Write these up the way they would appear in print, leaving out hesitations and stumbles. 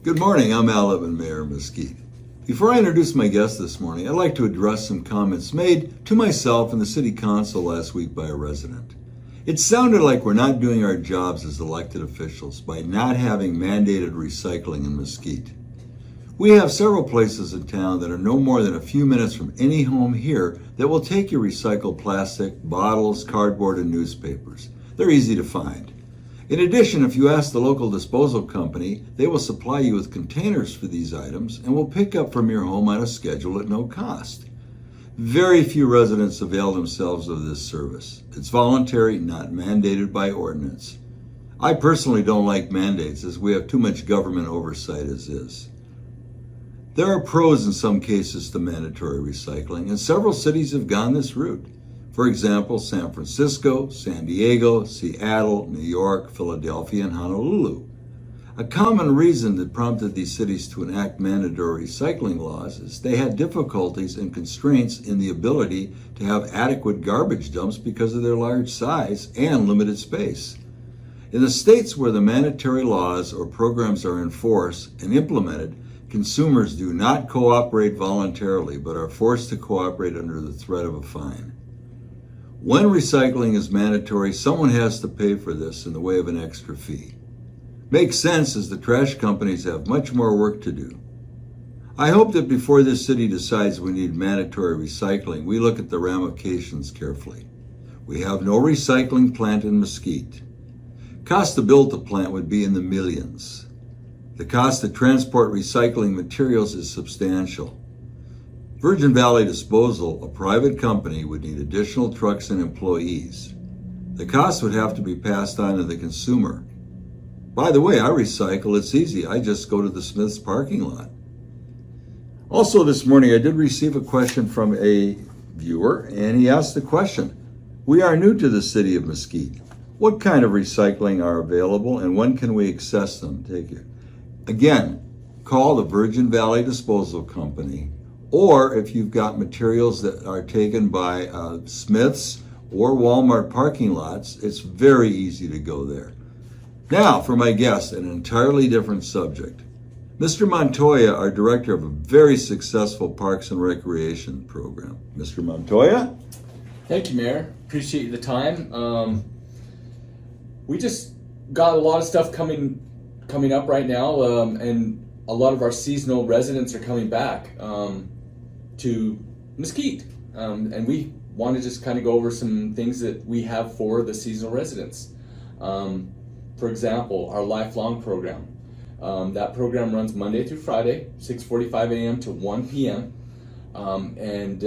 Good morning, I'm Al Levin, Mayor of Mesquite. Before I introduce my guest this morning, I'd like to address some comments made to myself and the City Council last week by a resident. It sounded like we're not doing our jobs as elected officials by not having mandated recycling in Mesquite. We have several places in town that are no more than a few minutes from any home here that will take your recycled plastic, bottles, cardboard, and newspapers. They're easy to find. In addition, if you ask the local disposal company, they will supply you with containers for these items and will pick up from your home on a schedule at no cost. Very few residents avail themselves of this service. It's voluntary, not mandated by ordinance. I personally don't like mandates as we have too much government oversight as is. There are pros in some cases to mandatory recycling, and several cities have gone this route. For example, San Francisco, San Diego, Seattle, New York, Philadelphia, and Honolulu. A common reason that prompted these cities to enact mandatory recycling laws is they had difficulties and constraints in the ability to have adequate garbage dumps because of their large size and limited space. In the states where the mandatory laws or programs are enforced and implemented, consumers do not cooperate voluntarily but are forced to cooperate under the threat of a fine. When recycling is mandatory, someone has to pay for this in the way of an extra fee. Makes sense as the trash companies have much more work to do. I hope that before this city decides we need mandatory recycling, we look at the ramifications carefully. We have no recycling plant in Mesquite. Cost to build the plant would be in the millions. The cost to transport recycling materials is substantial. Virgin Valley Disposal, a private company, would need additional trucks and employees. The cost would have to be passed on to the consumer. By the way, I recycle, it's easy. I just go to the Smith's parking lot. Also this morning, I did receive a question from a viewer, and he asked the question, we are new to the city of Mesquite. What kind of recycling are available and when can we access them? Take it. Again, call the Virgin Valley Disposal Company, or if you've got materials that are taken by Smith's or Walmart parking lots, it's very easy to go there. Now, for my guest, an entirely different subject. Mr. Montoya, our director of a very successful Parks and Recreation program. Mr. Montoya? Thank you, Mayor. Appreciate the time. We just got a lot of stuff coming up right now, and a lot of our seasonal residents are coming back to Mesquite, and we want to just kind of go over some things that we have for the seasonal residents. For example, our lifelong program. That program runs Monday through Friday, 6:45 a.m. to 1 p.m. And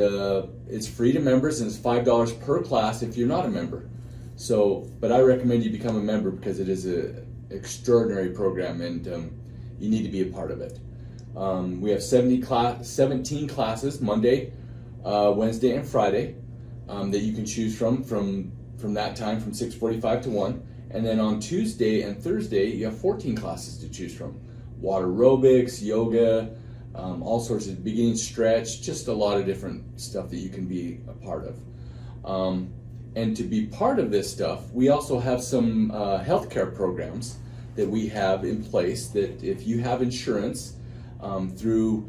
it's free to members, and it's $5 per class if you're not a member. So, but I recommend you become a member because it is an extraordinary program, and you need to be a part of it. We have 17 classes Monday, Wednesday, and Friday that you can choose from that time, from 6:45 to 1. And then on Tuesday and Thursday, you have 14 classes to choose from. Water aerobics, yoga, all sorts of beginning stretch, just a lot of different stuff that you can be a part of. And to be part of this stuff, we also have some healthcare programs that we have in place that if you have insurance through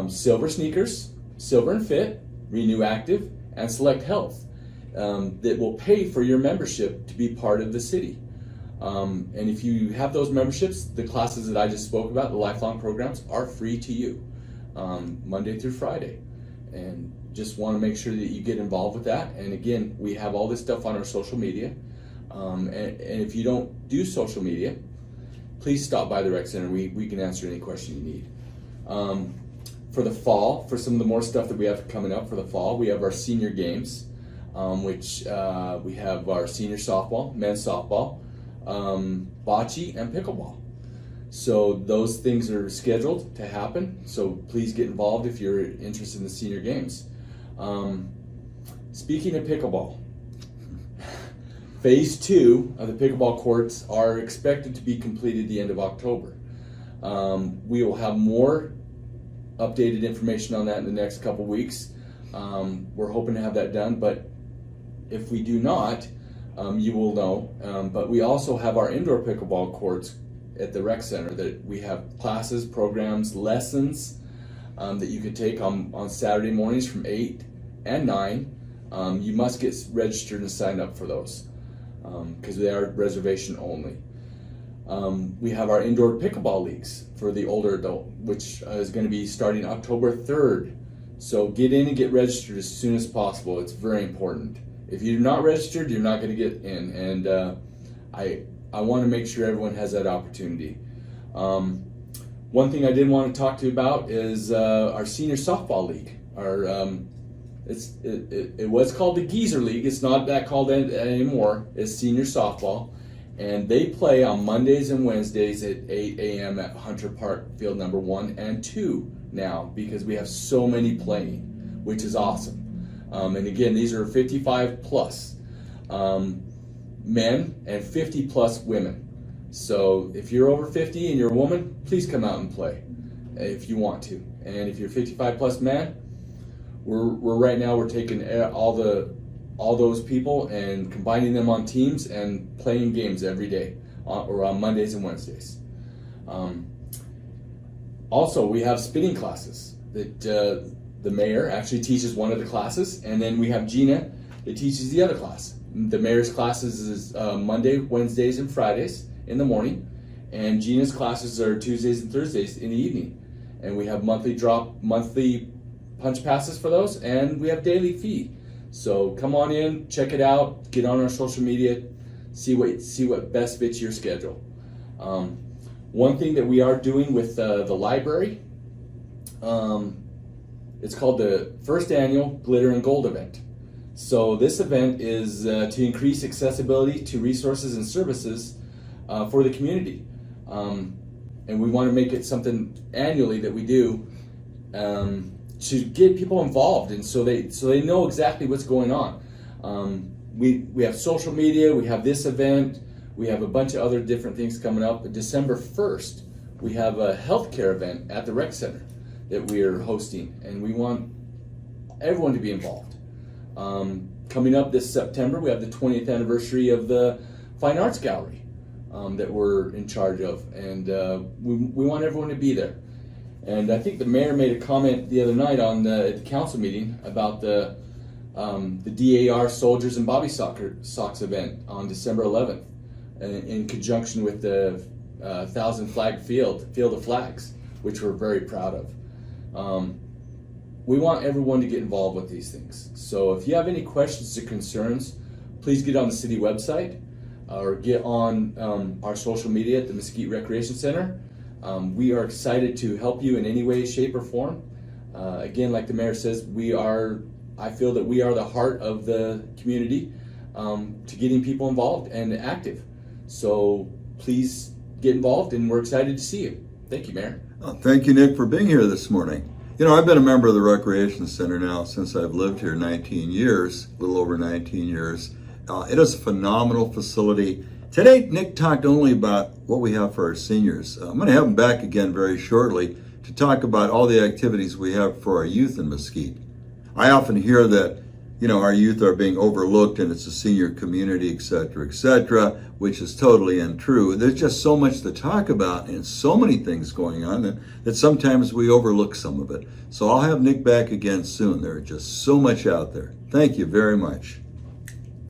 Silver Sneakers, Silver and Fit, Renew Active, and Select Health, that will pay for your membership to be part of the city. And if you have those memberships, the classes that I just spoke about, the lifelong programs, are free to you Monday through Friday. And just want to make sure that you get involved with that. And again, we have all this stuff on our social media. And if you don't do social media, please stop by the rec center. We can answer any question you need. For the fall, for some of the more stuff that we have coming up for the fall, we have our senior games, which we have our senior softball, men's softball, bocce, and pickleball. So those things are scheduled to happen. So please get involved if you're interested in the senior games. Speaking of pickleball, Phase 2 of the pickleball courts are expected to be completed the end of October. We will have more updated information on that in the next couple weeks. We're hoping to have that done, but if we do not, you will know. But we also have our indoor pickleball courts at the rec center that we have classes, programs, lessons that you can take on Saturday mornings from 8 and 9. You must get registered and sign up for those because they are reservation only. We have our indoor pickleball leagues for the older adult, which is going to be starting October 3rd. So get in and get registered as soon as possible. It's very important. If you're not registered, you're not going to get in. And I want to make sure everyone has that opportunity. One thing I did want to talk to you about is our senior softball league. It was called the Geezer League. It's not that called anymore. It's senior softball. And they play on Mondays and Wednesdays at 8 a.m. at Hunter Park Field number 1 and 2 now, because we have so many playing, which is awesome. And again, these are 55 plus men and 50 plus women. So if you're over 50 and you're a woman, please come out and play if you want to. And if you're 55 plus man, we're right now we're taking all those people and combining them on teams and playing games every day or on Mondays and Wednesdays. Also, we have spinning classes that the mayor actually teaches one of the classes, and then we have Gina that teaches the other class. The mayor's classes is Monday, Wednesdays, and Fridays in the morning, and Gina's classes are Tuesdays and Thursdays in the evening. And we have monthly punch passes for those, and we have daily fee. So come on in, check it out, get on our social media, see what best fits your schedule. One thing that we are doing with the library, it's called the first annual Glitter and Gold event. So this event is to increase accessibility to resources and services for the community. And we want to make it something annually that we do to get people involved, and so they know exactly what's going on. We have social media, we have this event, we have a bunch of other different things coming up. December 1st, we have a healthcare event at the rec center that we are hosting, and we want everyone to be involved. Coming up this September, we have the 20th anniversary of the Fine Arts Gallery that we're in charge of, and we want everyone to be there. And I think the mayor made a comment the other night at the council meeting about the DAR Soldiers and Bobby Sox event on December 11th in conjunction with the 1,000 Flag Field of Flags, which we're very proud of. We want everyone to get involved with these things. So if you have any questions or concerns, please get on the city website or get on our social media at the Mesquite Recreation Center. We are excited to help you in any way, shape, or form. Again, like the mayor says, I feel that we are the heart of the community to getting people involved and active. So please get involved, and we're excited to see you. Thank you, Mayor. Thank you, Nick, for being here this morning. You know, I've been a member of the Recreation Center now since I've lived here 19 years, a little over 19 years. It is a phenomenal facility. Today, Nick talked only about what we have for our seniors. I'm going to have him back again very shortly to talk about all the activities we have for our youth in Mesquite. I often hear that, you know, our youth are being overlooked and it's a senior community, et cetera, which is totally untrue. There's just so much to talk about and so many things going on that sometimes we overlook some of it. So I'll have Nick back again soon. There's just so much out there. Thank you very much.